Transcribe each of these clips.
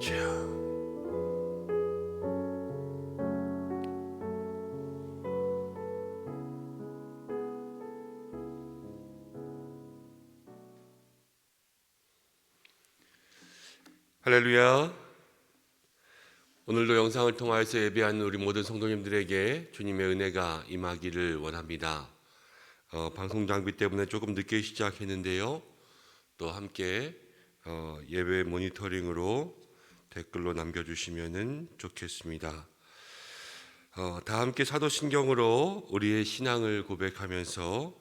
주여. 할렐루야. 오늘도 영상을 통하여서 예배하는 우리 모든 성도님들에게 주님의 은혜가 임하기를 원합니다. 방송 장비 때문에 조금 늦게 시작했는데요. 또 함께 예배 모니터링으로 댓글로 남겨주시면 좋겠습니다. 다 함께 사도신경으로 우리의 신앙을 고백하면서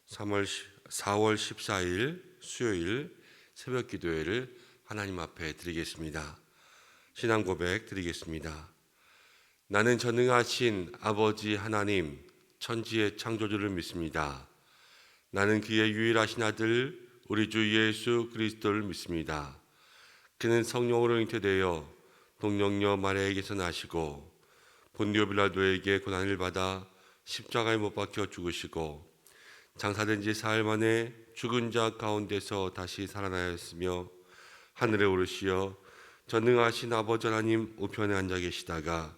4월 14일 수요일 새벽 기도회를 하나님 앞에 드리겠습니다. 신앙 고백 드리겠습니다. 나는 전능하신 아버지 하나님, 천지의 창조주를 믿습니다. 나는 그의 유일하신 아들 우리 주 예수 그리스도를 믿습니다. 그는 성령으로 잉태되어 동정녀 마리아에게서 나시고 본디오 빌라도에게 고난을 받아 십자가에 못 박혀 죽으시고 장사된 지 사흘 만에 죽은 자 가운데서 다시 살아나셨으며 하늘에 오르시어 전능하신 아버지 하나님 우편에 앉아 계시다가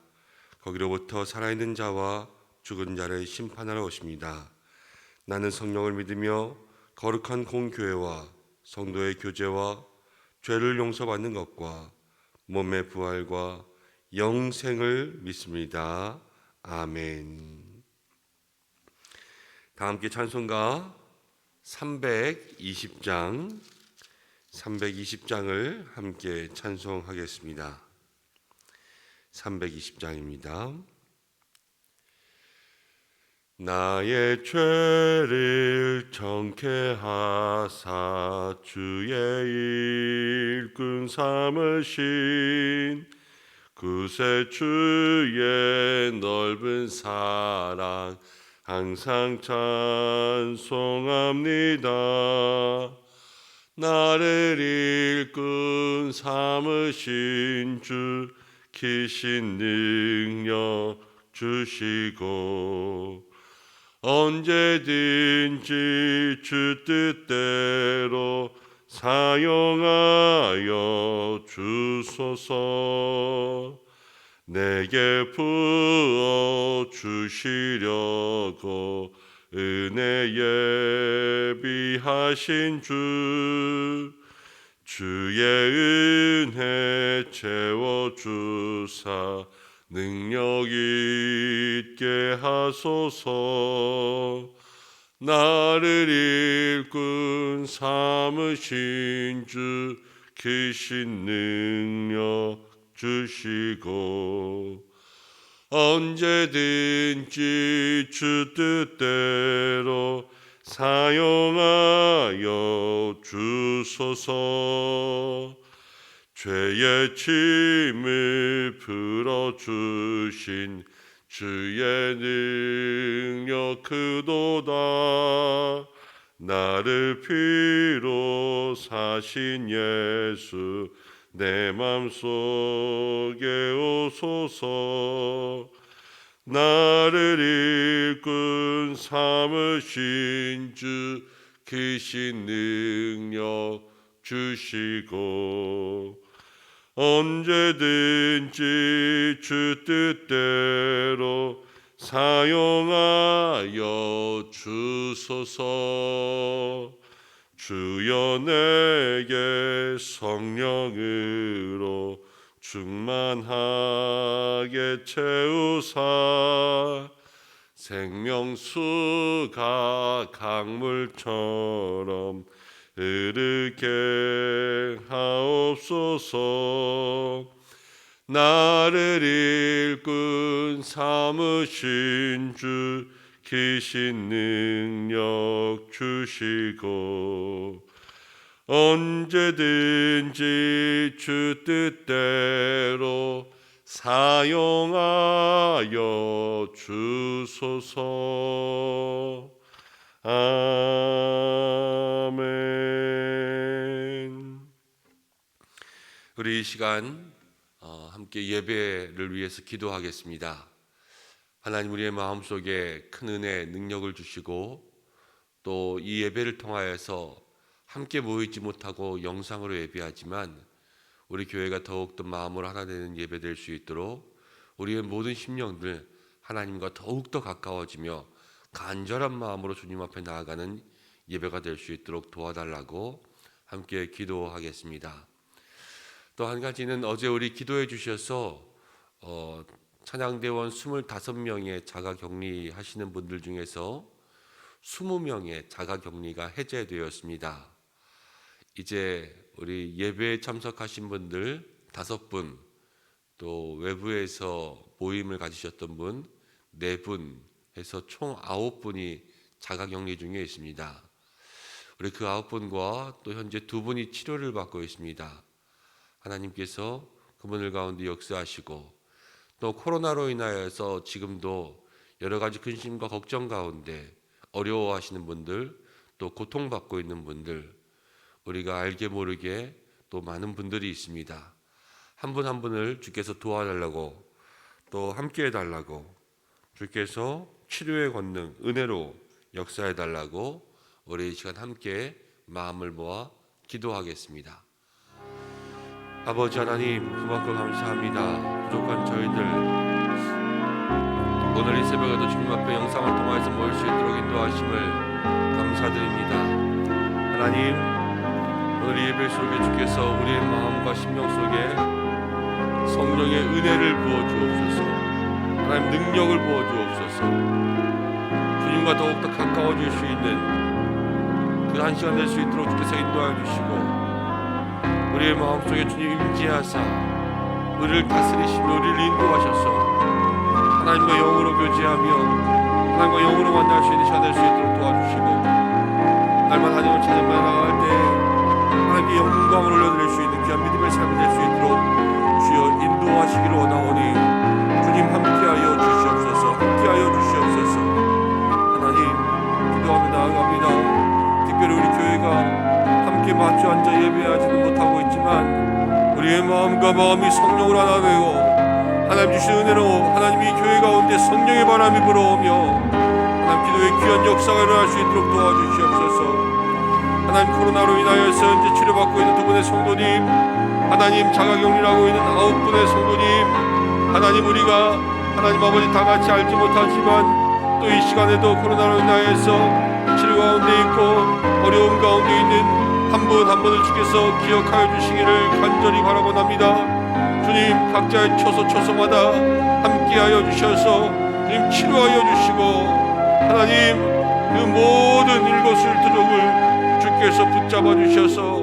거기로부터 살아있는 자와 죽은 자를 심판하러 오십니다. 나는 성령을 믿으며 거룩한 공교회와 성도의 교제와 죄를 용서받는 것과 몸의 부활과 영생을 믿습니다. 아멘. 다 함께 찬송가 320장을 함께 찬송하겠습니다. 320장입니다. 나의 죄를 정케 하사 주의 일꾼 삼으신 구세 주의 넓은 사랑 항상 찬송합니다. 나를 일꾼 삼으신 주 크신 능력 주시고 언제든지 주 뜻대로 사용하여 주소서. 내게 부어 주시려고 은혜 예비하신 주의 은혜 채워주사 능력 있게 하소서. 나를 일꾼 삼으신 주 크신 능력 주시고 언제든지 주 뜻대로 사용하여 주소서. 죄의 짐을 풀어주신 주의 능력 크도다. 나를 피로 사신 예수 내 맘속에 오소서. 나를 일꾼 삼으신 주 크신 능력 주시고 언제든지 주 뜻대로 사용하여 주소서. 주여 내게 성령으로 충만하게 채우사 생명수가 강물처럼 흐르게 하옵소서. 나를 일꾼 삼으신 주 크신 능력 주시고 언제든지 주 뜻대로 사용하여 주소서. 아멘. 우리 이 시간 함께 예배를 위해서 기도하겠습니다. 하나님, 우리의 마음속에 큰 은혜, 능력을 주시고 또 이 예배를 통하여서 함께 모이지 못하고 영상으로 예배하지만 우리 교회가 더욱더 마음으로 하나 되는 예배 될 수 있도록 우리의 모든 심령들 하나님과 더욱더 가까워지며 간절한 마음으로 주님 앞에 나아가는 예배가 될 수 있도록 도와달라고 함께 기도하겠습니다. 또 한 가지는 어제 우리 기도해 주셔서 찬양대원 25명의 자가격리 하시는 분들 중에서 20명의 자가격리가 해제되었습니다. 이제 우리 예배에 참석하신 분들 5분, 또 외부에서 모임을 가지셨던 분 4분 해서 총 9분이 자가격리 중에 있습니다. 우리 그 9분과 또 현재 2분이 치료를 받고 있습니다. 하나님께서 그분들 가운데 역사하시고 또 코로나로 인하여서 지금도 여러 가지 근심과 걱정 가운데 어려워하시는 분들, 또 고통받고 있는 분들, 우리가 알게 모르게 또 많은 분들이 있습니다. 한 분 한 분을 주께서 도와달라고, 또 함께 해달라고, 주께서 치료의 권능, 은혜로 역사해달라고 우리 이 시간 함께 마음을 모아 기도하겠습니다. 아버지 하나님, 그만큼 감사합니다. 부족한 저희들 오늘 이 새벽에도 주님 앞에 영상을 통해서 모일 수 있도록 인도하심을 감사드립니다. 하나님, 오늘 이 예배 속에 주께서 우리의 마음과 심령 속에 성령의 은혜를 부어주옵소서. 하나님, 능력을 부어주옵소서. 주님과 더욱더 가까워질 수 있는 그 한 시간 될 수 있도록 주께서 인도하여 주시고, 우리의 마음속에 주님 임재하사 우리를 다스리시며 우리를 인도하셔서 하나님과 영으로 교제하며 하나님과 영으로 만날 수 있는 시간 될 수 있도록 도와주시고, 날마다 하나님을 찾으며 나아갈 때 하나님께 영광을 올려드릴 수 있는 귀한 믿음의 삶이 될 수 있도록 주여 인도하시기를 원하오니 주님 함께하여 주시옵소서. 함께하여 주시옵소서. 하나님, 기도하며 나아갑니다. 특별히 우리 교회가 함께 마주 앉아 예배하지는 못하고 있지만 우리의 마음과 마음이 성령으로 하나 되고 하나님 주신 은혜로 하나님이 교회 가운데 성령의 바람이 불어오며 하나님 기도의 귀한 역사가 일어날 수 있도록 도와주시옵소서. 하나님, 코로나로 인하여서 현재 치료받고 있는 2분의 성도님, 하나님 자가격리하고 있는 9분의 성도님, 하나님, 우리가 하나님 아버지 다 같이 알지 못하지만 또 이 시간에도 코로나로 인하여서 치료 가운데 있고 어려움 가운데 있는 한 분 한 분을 주께서 기억하여 주시기를 간절히 바라고합니다. 주님, 각자의 처소처소마다 함께하여 주셔서 주님 치료하여 주시고 하나님, 그 모든 일거수일투족을 주께서 붙잡아 주셔서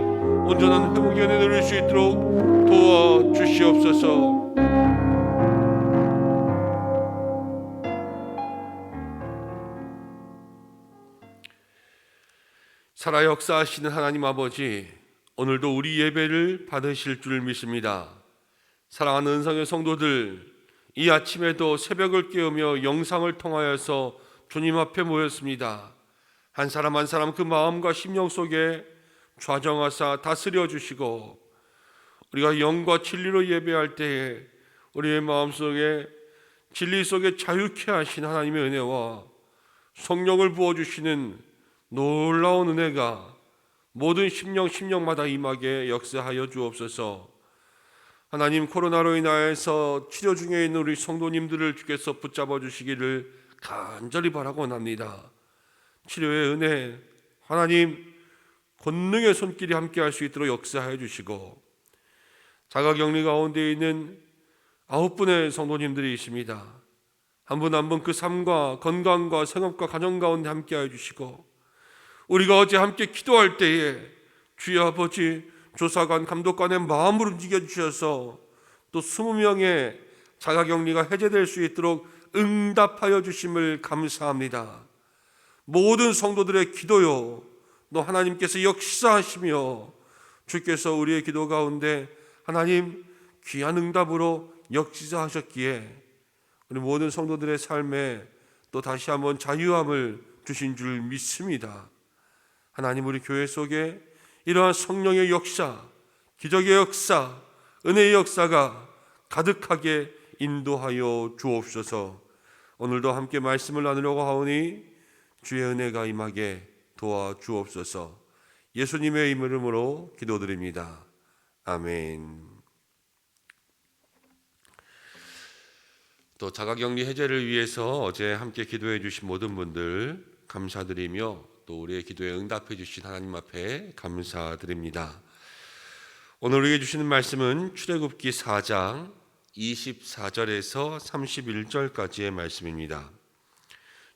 온전한 회복의 은혜 누릴 수 있도록 도와주시옵소서. 살아 역사하시는 하나님 아버지, 오늘도 우리 예배를 받으실 줄 믿습니다. 사랑하는 은성의 성도들, 이 아침에도 새벽을 깨우며 영상을 통하여서 주님 앞에 모였습니다. 한 사람 한 사람 그 마음과 심령 속에 좌정하사 다스려 주시고, 우리가 영과 진리로 예배할 때에 우리의 마음속에 진리 속에 자유케 하신 하나님의 은혜와 성령을 부어주시는 놀라운 은혜가 모든 심령마다 임하게 역사하여 주옵소서. 하나님, 코로나로 인하여서 치료 중에 있는 우리 성도님들을 주께서 붙잡아 주시기를 간절히 바라고합니다. 치료의 은혜, 하나님 권능의 손길이 함께할 수 있도록 역사하여 주시고, 자가격리 가운데 있는 9분의 성도님들이 있습니다. 한 분 한 분 그 삶과 건강과 생업과 가정 가운데 함께하여 주시고, 우리가 어제 함께 기도할 때에 주여 아버지 조사관 감독관의 마음을 움직여 주셔서 또 20명의 자가격리가 해제될 수 있도록 응답하여 주심을 감사합니다. 모든 성도들의 기도요, 또 하나님께서 역사하시며 주께서 우리의 기도 가운데 하나님 귀한 응답으로 역사하셨기에 우리 모든 성도들의 삶에 또 다시 한번 자유함을 주신 줄 믿습니다. 하나님, 우리 교회 속에 이러한 성령의 역사, 기적의 역사, 은혜의 역사가 가득하게 인도하여 주옵소서. 오늘도 함께 말씀을 나누려고 하오니 주의 은혜가 임하게 도와주옵소서. 예수님의 이름으로 기도드립니다. 아멘. 또 자가격리 해제를 위해서 어제 함께 기도해 주신 모든 분들 감사드리며 또 우리의 기도에 응답해 주신 하나님 앞에 감사드립니다. 오늘 우리에게 주시는 말씀은 출애굽기 4장 24절에서 31절까지의 말씀입니다.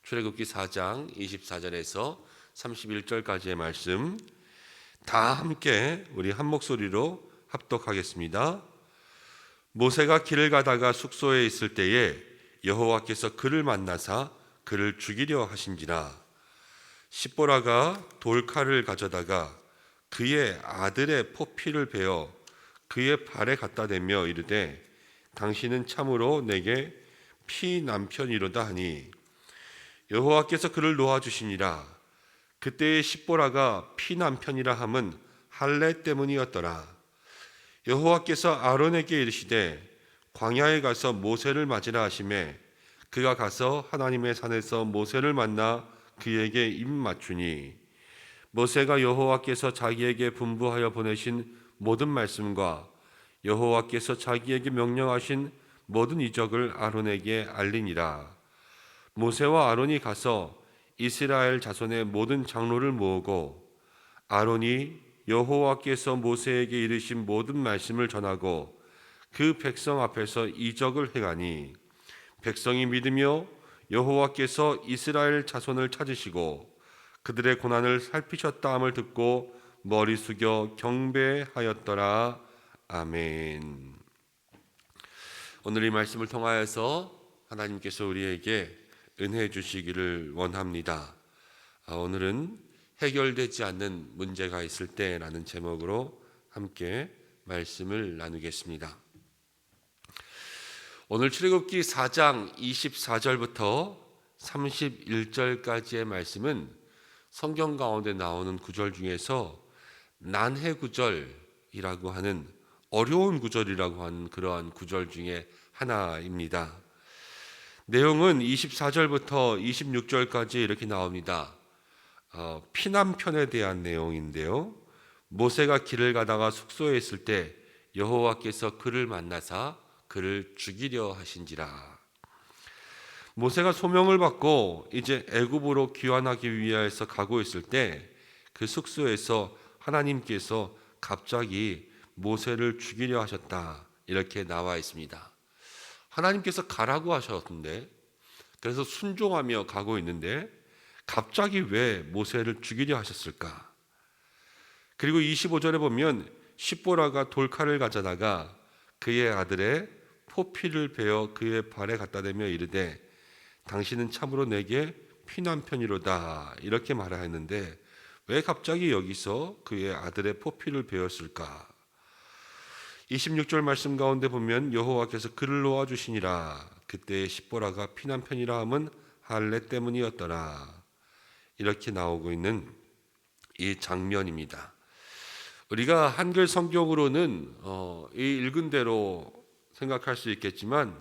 출애굽기 4장 24절에서 31절까지의 말씀 다 함께 우리 한 목소리로 합독하겠습니다. 모세가 길을 가다가 숙소에 있을 때에 여호와께서 그를 만나사 그를 죽이려 하신지라. 십보라가 돌칼을 가져다가 그의 아들의 포피를 베어 그의 발에 갖다 대며 이르되 당신은 참으로 내게 피 남편이로다 하니 여호와께서 그를 놓아주시니라. 그때의 십보라가 피 남편이라 함은 할례 때문이었더라. 여호와께서 아론에게 이르시되 광야에 가서 모세를 맞으라 하시매 그가 가서 하나님의 산에서 모세를 만나 그에게 입 맞추니 모세가 여호와께서 자기에게 분부하여 보내신 모든 말씀과 여호와께서 자기에게 명령하신 모든 이적을 아론에게 알리니라. 모세와 아론이 가서 이스라엘 자손의 모든 장로를 모으고 아론이 여호와께서 모세에게 이르신 모든 말씀을 전하고 그 백성 앞에서 이적을 행하니 백성이 믿으며 여호와께서 이스라엘 자손을 찾으시고 그들의 고난을 살피셨다 함을 듣고 머리 숙여 경배하였더라. 아멘. 오늘 이 말씀을 통하여서 하나님께서 우리에게 은혜 주시기를 원합니다. 오늘은 해결되지 않는 문제가 있을 때라는 제목으로 함께 말씀을 나누겠습니다. 오늘 출애굽기 4장 24절부터 31절까지의 말씀은 성경 가운데 나오는 구절 중에서 난해 구절이라고 하는 어려운 구절이라고 하는 그러한 구절 중에 하나입니다. 내용은 24절부터 26절까지 이렇게 나옵니다. 피난편에 대한 내용인데요. 모세가 길을 가다가 숙소에 있을 때 여호와께서 그를 만나사 그를 죽이려 하신지라. 모세가 소명을 받고 이제 애굽으로 귀환하기 위하여서 가고 있을 때 그 숙소에서 하나님께서 갑자기 모세를 죽이려 하셨다. 이렇게 나와 있습니다. 하나님께서 가라고 하셨는데 그래서 순종하며 가고 있는데 갑자기 왜 모세를 죽이려 하셨을까? 그리고 25절에 보면 십보라가 돌칼을 가져다가 그의 아들의 포피를 베어 그의 발에 갖다 대며 이르되 당신은 참으로 내게 피난편이로다 이렇게 말하였는데 왜 갑자기 여기서 그의 아들의 포피를 베었을까? 26절 말씀 가운데 보면 여호와께서 그를 놓아주시니라. 그때의 십보라가 피난편이라 함은 할례 때문이었더라. 이렇게 나오고 있는 이 장면입니다. 우리가 한글 성경으로는 이 읽은 대로 생각할 수 있겠지만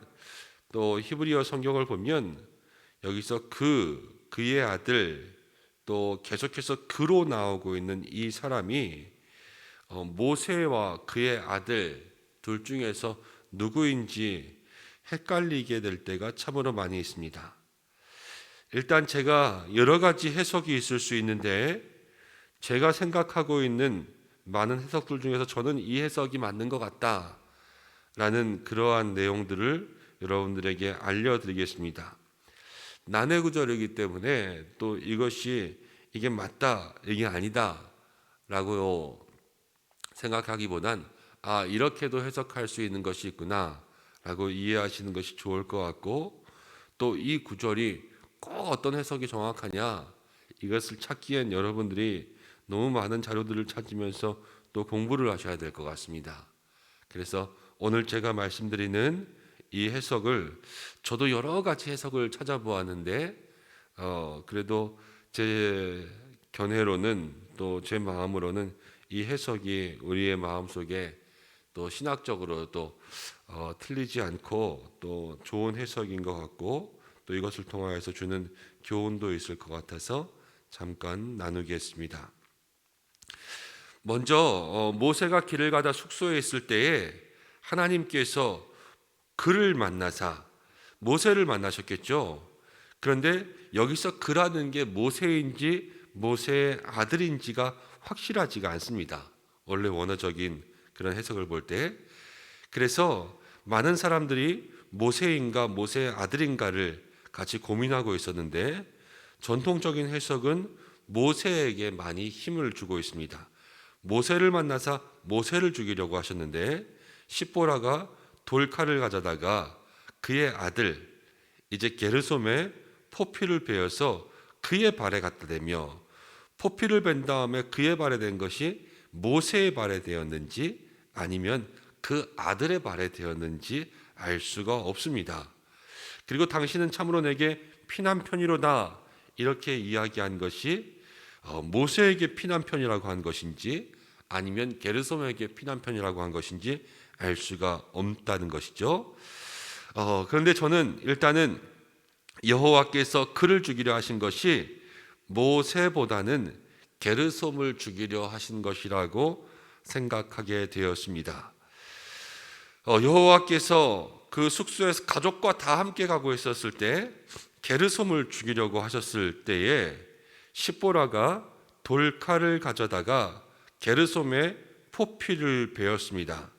또 히브리어 성경을 보면 여기서 그의 아들 또 계속해서 그로 나오고 있는 이 사람이 모세와 그의 아들 둘 중에서 누구인지 헷갈리게 될 때가 참으로 많이 있습니다. 일단 제가 여러 가지 해석이 있을 수 있는데 제가 생각하고 있는 많은 해석들 중에서 저는 이 해석이 맞는 것 같다라는 그러한 내용들을 여러분들에게 알려드리겠습니다. 난해 구절이기 때문에 또 이게 맞다, 이게 아니다 라고 생각하기보단 이렇게도 해석할 수 있는 것이 있구나 라고 이해하시는 것이 좋을 것 같고 또 이 구절이 꼭 어떤 해석이 정확하냐 이것을 찾기엔 여러분들이 너무 많은 자료들을 찾으면서 또 공부를 하셔야 될 것 같습니다. 그래서 오늘 제가 말씀드리는 이 해석을 저도 여러 가지 해석을 찾아보았는데 그래도 제 견해로는 또 제 마음으로는 이 해석이 우리의 마음속에 또 신학적으로도 틀리지 않고 또 좋은 해석인 것 같고 또 이것을 통하여서 주는 교훈도 있을 것 같아서 잠깐 나누겠습니다. 먼저 모세가 길을 가다 숙소에 있을 때에 하나님께서 그를 만나사 모세를 만나셨겠죠. 그런데 여기서 그라는 게 모세인지 모세의 아들인지가 확실하지가 않습니다. 원래 원어적인 그런 해석을 볼 때. 그래서 많은 사람들이 모세인가 모세의 아들인가를 같이 고민하고 있었는데, 전통적인 해석은 모세에게 많이 힘을 주고 있습니다. 모세를 만나서 모세를 죽이려고 하셨는데, 십보라가 돌칼을 가져다가 그의 아들 이제 게르솜의 포피를 베어서 그의 발에 갖다 대며, 포피를 벤 다음에 그의 발에 댄 것이 모세의 발에 되었는지 아니면 그 아들의 발에 되었는지 알 수가 없습니다. 그리고 당신은 참으로 내게 피난 편이로다 이렇게 이야기한 것이 모세에게 피난 편이라고 한 것인지 아니면 게르솜에게 피난 편이라고 한 것인지 알 수가 없다는 것이죠. 그런데 저는 일단은 여호와께서 그를 죽이려 하신 것이 모세보다는 게르솜을 죽이려 하신 것이라고 생각하게 되었습니다. 여호와께서 그 숙소에서 가족과 다 함께 가고 있었을 때 게르솜을 죽이려고 하셨을 때에 십보라가 돌칼을 가져다가 게르솜의 포피를 베었습니다.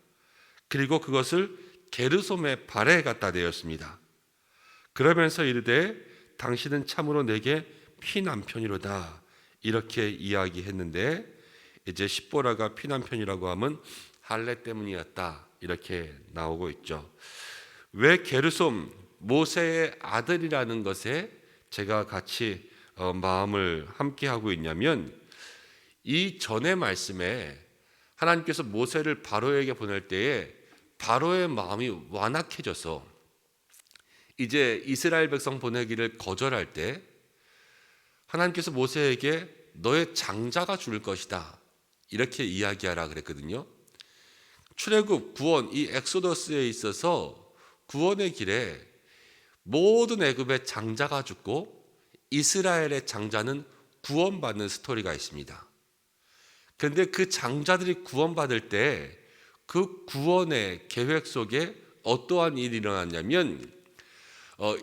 그리고 그것을 게르솜의 발에 갖다 대었습니다. 그러면서 이르되 당신은 참으로 내게 피난편이로다 이렇게 이야기했는데, 이제 십보라가 피난편이라고 하면 할례 때문이었다 이렇게 나오고 있죠. 왜 게르솜 모세의 아들이라는 것에 제가 같이 마음을 함께 하고 있냐면, 이 전의 말씀에 하나님께서 모세를 바로에게 보낼 때에 바로의 마음이 완악해져서 이제 이스라엘 백성 보내기를 거절할 때 하나님께서 모세에게 너의 장자가 죽을 것이다 이렇게 이야기하라 그랬거든요. 출애굽 구원 이 엑소더스에 있어서 구원의 길에 모든 애굽의 장자가 죽고 이스라엘의 장자는 구원받는 스토리가 있습니다. 그런데 그 장자들이 구원받을 때 그 구원의 계획 속에 어떠한 일이 일어났냐면,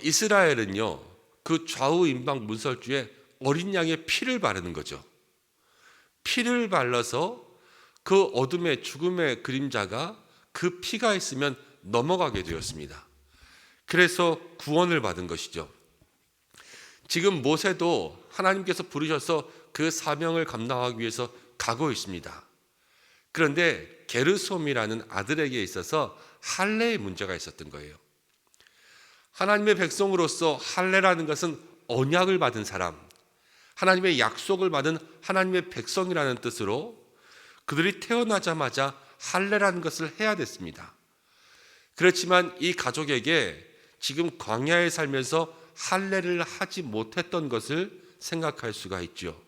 이스라엘은요 그 좌우 임방 문설주에 어린 양의 피를 바르는 거죠. 피를 발라서 그 어둠의 죽음의 그림자가 그 피가 있으면 넘어가게 되었습니다. 그래서 구원을 받은 것이죠. 지금 모세도 하나님께서 부르셔서 그 사명을 감당하기 위해서 가고 있습니다. 그런데 게르솜이라는 아들에게 있어서 할례의 문제가 있었던 거예요. 하나님의 백성으로서 할례라는 것은 언약을 받은 사람, 하나님의 약속을 받은 하나님의 백성이라는 뜻으로 그들이 태어나자마자 할례라는 것을 해야 됐습니다. 그렇지만 이 가족에게 지금 광야에 살면서 할례를 하지 못했던 것을 생각할 수가 있죠.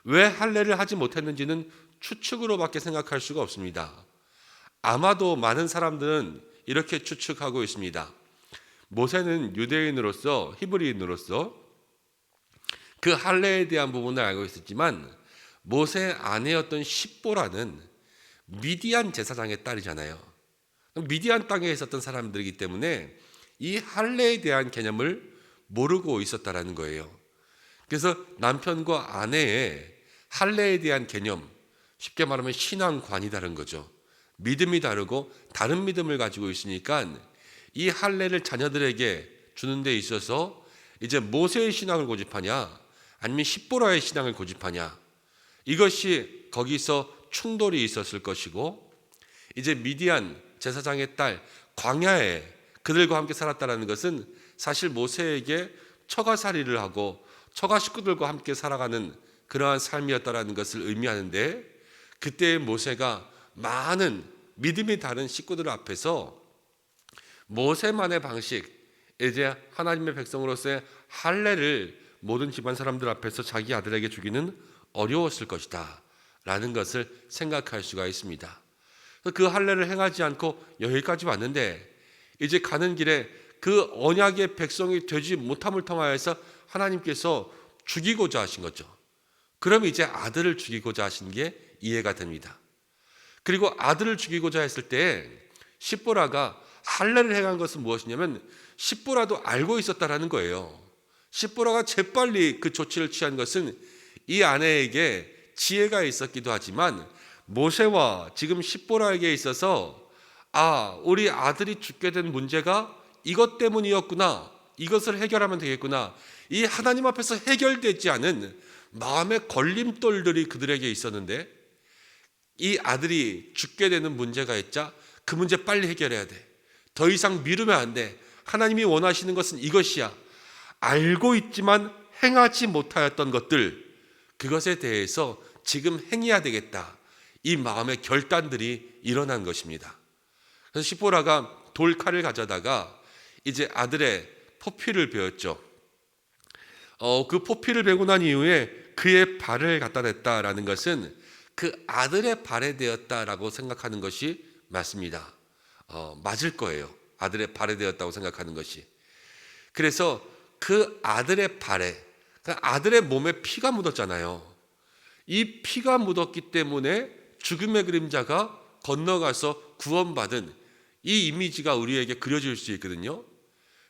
왜 할례를 하지 못했는지는 추측으로밖에 생각할 수가 없습니다. 아마도 많은 사람들은 이렇게 추측하고 있습니다. 모세는 유대인으로서 히브리인으로서 그 할례에 대한 부분을 알고 있었지만 모세의 아내였던 십보라는 미디안 제사장의 딸이잖아요. 미디안 땅에 있었던 사람들이기 때문에 이 할례에 대한 개념을 모르고 있었다라는 거예요. 그래서 남편과 아내의 할례에 대한 개념, 쉽게 말하면 신앙관이 다른 거죠. 믿음이 다르고 다른 믿음을 가지고 있으니까 이 할례를 자녀들에게 주는 데 있어서 이제 모세의 신앙을 고집하냐 아니면 십보라의 신앙을 고집하냐, 이것이 거기서 충돌이 있었을 것이고, 이제 미디안 제사장의 딸 광야에 그들과 함께 살았다는 것은 사실 모세에게 처가살이를 하고 처가 식구들과 함께 살아가는 그러한 삶이었다는 것을 의미하는데, 그때의 모세가 많은 믿음이 다른 식구들 앞에서 모세만의 방식, 이제 하나님의 백성으로서의 할례를 모든 집안 사람들 앞에서 자기 아들에게 주기는 어려웠을 것이다 라는 것을 생각할 수가 있습니다. 그 할례를 행하지 않고 여기까지 왔는데, 이제 가는 길에 그 언약의 백성이 되지 못함을 통하여서 하나님께서 죽이고자 하신 거죠. 그럼 이제 아들을 죽이고자 하신 게 이해가 됩니다. 그리고 아들을 죽이고자 했을 때 십보라가 할례를 행한 것은 무엇이냐면 십보라도 알고 있었다라는 거예요. 십보라가 재빨리 그 조치를 취한 것은 이 아내에게 지혜가 있었기도 하지만 모세와 지금 십보라에게 있어서 우리 아들이 죽게 된 문제가 이것 때문이었구나, 이것을 해결하면 되겠구나, 이 하나님 앞에서 해결되지 않은 마음의 걸림돌들이 그들에게 있었는데 이 아들이 죽게 되는 문제가 있자 그 문제 빨리 해결해야 돼. 더 이상 미루면 안 돼. 하나님이 원하시는 것은 이것이야. 알고 있지만 행하지 못하였던 것들, 그것에 대해서 지금 행해야 되겠다. 이 마음의 결단들이 일어난 것입니다. 그래서 시보라가 돌칼을 가져다가 이제 아들의 포피를 베었죠. 그 포피를 베고 난 이후에 그의 발을 갖다 댔다라는 것은 그 아들의 발에 되었다라고 생각하는 것이 맞습니다. 맞을 거예요. 아들의 발에 되었다고 생각하는 것이. 그래서 그 아들의 발에, 그 아들의 몸에 피가 묻었잖아요. 이 피가 묻었기 때문에 죽음의 그림자가 건너가서 구원받은 이 이미지가 우리에게 그려질 수 있거든요.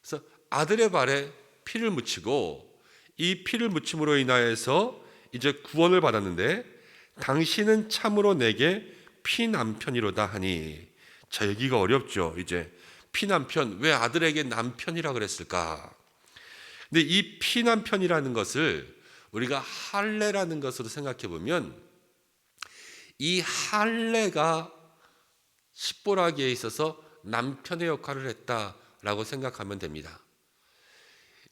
그래서 아들의 발에 피를 묻히고 이 피를 묻힘으로 인하여서 이제 구원을 받았는데 당신은 참으로 내게 피남편이로다 하니. 자, 여기가 어렵죠. 이제 피남편, 왜 아들에게 남편이라 그랬을까? 근데 이 피남편이라는 것을 우리가 할례라는 것으로 생각해 보면 이 할례가 십보라기에 있어서 남편의 역할을 했다라고 생각하면 됩니다.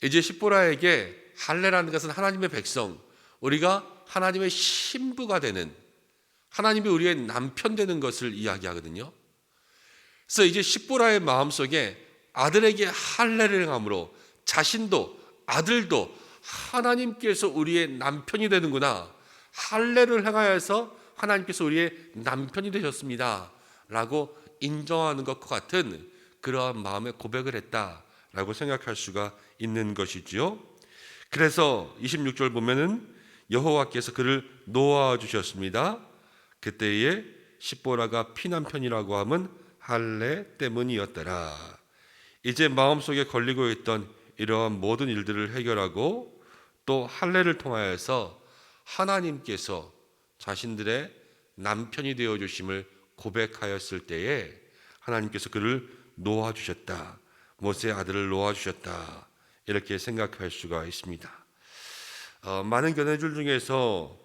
이제 십보라에게 할례라는 것은 하나님의 백성, 우리가 하나님의 신부가 되는, 하나님이 우리의 남편 되는 것을 이야기하거든요. 그래서 이제 십보라의 마음속에 아들에게 할례를 행함으로 자신도 아들도 하나님께서 우리의 남편이 되는구나, 할례를 행하여서 하나님께서 우리의 남편이 되셨습니다 라고 인정하는 것과 같은 그러한 마음의 고백을 했다라고 생각할 수가 있는 것이지요. 그래서 26절 보면은 여호와께서 그를 놓아 주셨습니다. 그때에 십보라가 피남편이라고 함은 할례 때문이었더라. 이제 마음속에 걸리고 있던 이러한 모든 일들을 해결하고 또 할례를 통하여서 하나님께서 자신들의 남편이 되어 주심을 고백하였을 때에 하나님께서 그를 놓아 주셨다. 모세의 아들을 놓아 주셨다. 이렇게 생각할 수가 있습니다. 많은 견해줄 중에서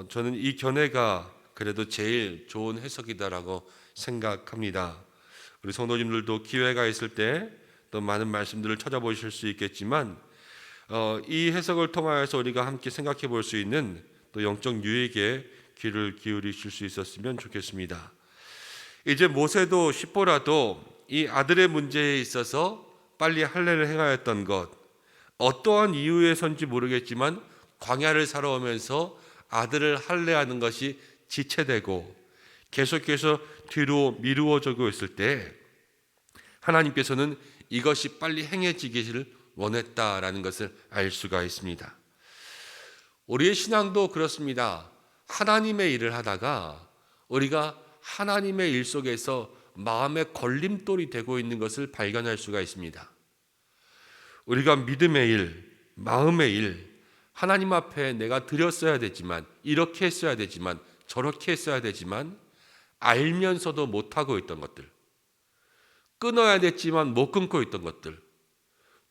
저는 이 견해가 그래도 제일 좋은 해석이다라고 생각합니다. 우리 성도님들도 기회가 있을 때 또 많은 말씀들을 찾아보실 수 있겠지만 이 해석을 통하여서 우리가 함께 생각해 볼 수 있는 또 영적 유익에 귀를 기울이실 수 있었으면 좋겠습니다. 이제 모세도 십보라도 이 아들의 문제에 있어서 빨리 할례를 행하였던 것, 어떠한 이유에선지 모르겠지만 광야를 살아오면서 아들을 할례하는 것이 지체되고 계속해서 뒤로 미루어지고 있을 때 하나님께서는 이것이 빨리 행해지기를 원했다라는 것을 알 수가 있습니다. 우리의 신앙도 그렇습니다. 하나님의 일을 하다가 우리가 하나님의 일 속에서 마음의 걸림돌이 되고 있는 것을 발견할 수가 있습니다. 우리가 믿음의 일, 마음의 일, 하나님 앞에 내가 드렸어야 되지만, 이렇게 했어야 되지만, 저렇게 했어야 되지만 알면서도 못하고 있던 것들, 끊어야 됐지만 못 끊고 있던 것들,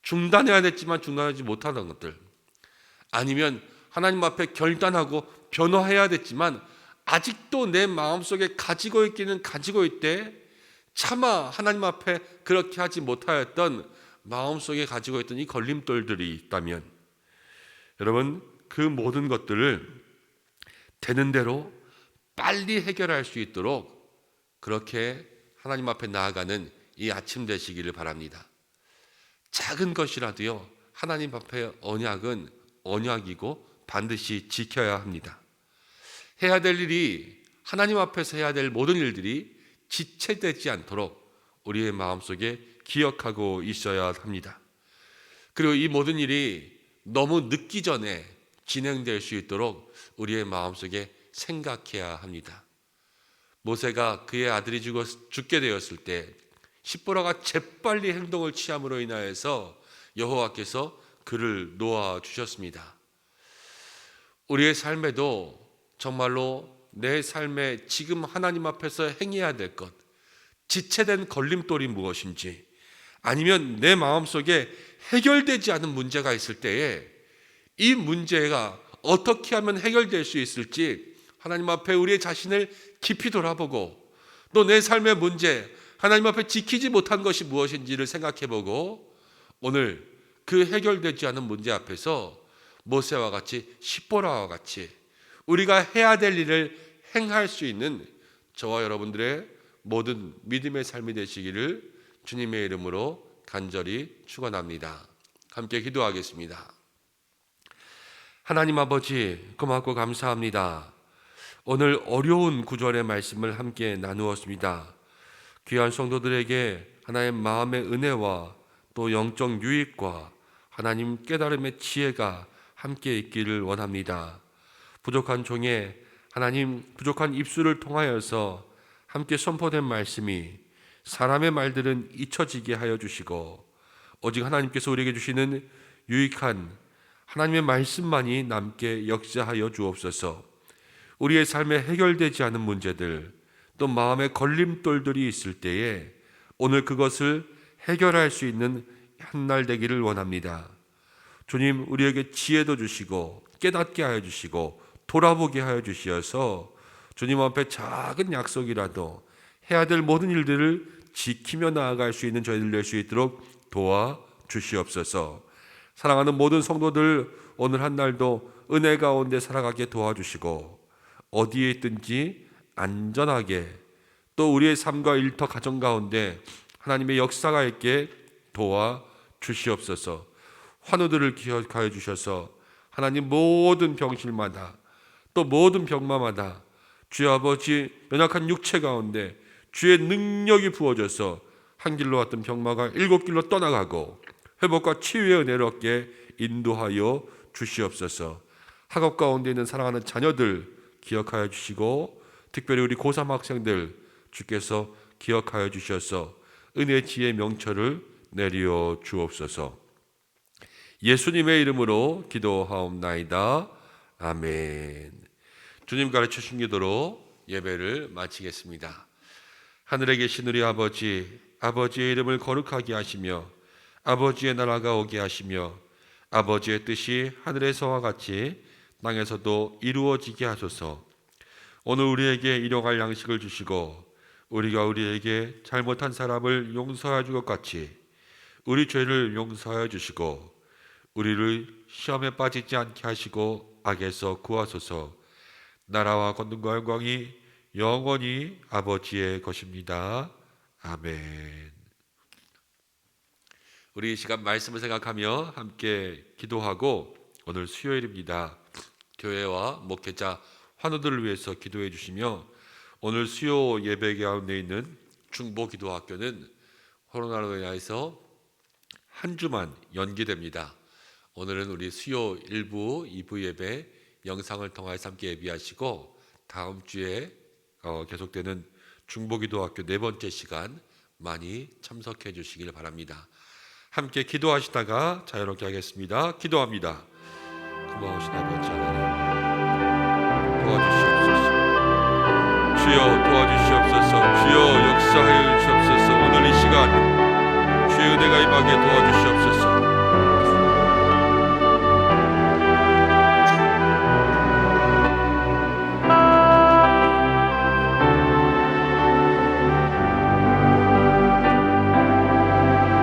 중단해야 됐지만 중단하지 못하던 것들, 아니면 하나님 앞에 결단하고 변화해야 됐지만 아직도 내 마음속에 가지고 있기는 가지고 있대 차마 하나님 앞에 그렇게 하지 못하였던 마음속에 가지고 있던 이 걸림돌들이 있다면, 여러분, 그 모든 것들을 되는 대로 빨리 해결할 수 있도록 그렇게 하나님 앞에 나아가는 이 아침 되시기를 바랍니다. 작은 것이라도요, 하나님 앞에 언약은 언약이고 반드시 지켜야 합니다. 해야 될 일이, 하나님 앞에서 해야 될 모든 일들이 지체되지 않도록 우리의 마음속에 기억하고 있어야 합니다. 그리고 이 모든 일이 너무 늦기 전에 진행될 수 있도록 우리의 마음속에 생각해야 합니다. 모세가 그의 아들이 죽게 되었을 때 십보라가 재빨리 행동을 취함으로 인하여서 여호와께서 그를 놓아 주셨습니다. 우리의 삶에도 정말로 내 삶에 지금 하나님 앞에서 행해야 될 것, 지체된 걸림돌이 무엇인지, 아니면 내 마음속에 해결되지 않은 문제가 있을 때에 이 문제가 어떻게 하면 해결될 수 있을지 하나님 앞에 우리의 자신을 깊이 돌아보고, 또 내 삶의 문제, 하나님 앞에 지키지 못한 것이 무엇인지를 생각해보고, 오늘 그 해결되지 않은 문제 앞에서 모세와 같이 십보라와 같이 우리가 해야 될 일을 행할 수 있는 저와 여러분들의 모든 믿음의 삶이 되시기를 주님의 이름으로 간절히 축원합니다. 함께 기도하겠습니다. 하나님 아버지, 고맙고 감사합니다. 오늘 어려운 구절의 말씀을 함께 나누었습니다. 귀한 성도들에게 하나님 마음의 은혜와 또 영적 유익과 하나님 깨달음의 지혜가 함께 있기를 원합니다. 부족한 종의 하나님 부족한 입술을 통하여서 함께 선포된 말씀이 사람의 말들은 잊혀지게 하여 주시고, 오직 하나님께서 우리에게 주시는 유익한 하나님의 말씀만이 남게 역사하여 주옵소서. 우리의 삶에 해결되지 않은 문제들, 또 마음의 걸림돌들이 있을 때에 오늘 그것을 해결할 수 있는 한날 되기를 원합니다. 주님, 우리에게 지혜도 주시고 깨닫게 하여 주시고 돌아보게 하여 주시어서 주님 앞에 작은 약속이라도 해야 될 모든 일들을 지키며 나아갈 수 있는 저희들 될 수 있도록 도와 주시옵소서. 사랑하는 모든 성도들, 오늘 한 날도 은혜 가운데 살아가게 도와주시고, 어디에 있든지 안전하게, 또 우리의 삶과 일터 가정 가운데 하나님의 역사가 있게 도와 주시옵소서. 환우들을 기억하여 주셔서 하나님 모든 병실마다, 또 모든 병마마다 주의 아버지 연약한 육체 가운데 주의 능력이 부어져서 한 길로 왔던 병마가 7길로 떠나가고 회복과 치유의 은혜를 얻게 인도하여 주시옵소서. 학업 가운데 있는 사랑하는 자녀들 기억하여 주시고, 특별히 우리 고3 학생들 주께서 기억하여 주셔서 은혜 지혜 명철을 내려 주옵소서. 예수님의 이름으로 기도하옵나이다. 아멘. 주님 가르쳐 주신 기도로 예배를 마치겠습니다. 하늘에 계신 우리 아버지, 아버지의 이름을 거룩하게 하시며 아버지의 나라가 오게 하시며 아버지의 뜻이 하늘에서와 같이 땅에서도 이루어지게 하소서. 오늘 우리에게 일용할 양식을 주시고, 우리가 우리에게 잘못한 사람을 용서해 줄 것 같이 우리 죄를 용서하여 주시고, 우리를 시험에 빠지지 않게 하시고 악에서 구하소서. 나라와 권능과 영광이 영원히 아버지의 것입니다. 아멘. 우리 이 시간 말씀을 생각하며 함께 기도하고, 오늘 수요일입니다. 교회와 목회자 환우들을 위해서 기도해 주시며, 오늘 수요 예배 가운데 있는 중보기도학교는 코로나로 인해서 한 주만 연기됩니다. 오늘은 우리 수요 1부, 2부 예배 영상을 통해서 함께 예비하시고, 다음 주에 계속되는 중보기도학교 4번째 시간 많이 참석해 주시길 바랍니다. 함께 기도하시다가 자유롭게 하겠습니다. 기도합니다. 고마우신 아버지 하나님, 도와주시옵소서. 주여 도와주시옵소서. 주여 역사하여 주시옵소서. 오늘 이 시간 주의 은혜가 임하게 도와주시옵소서.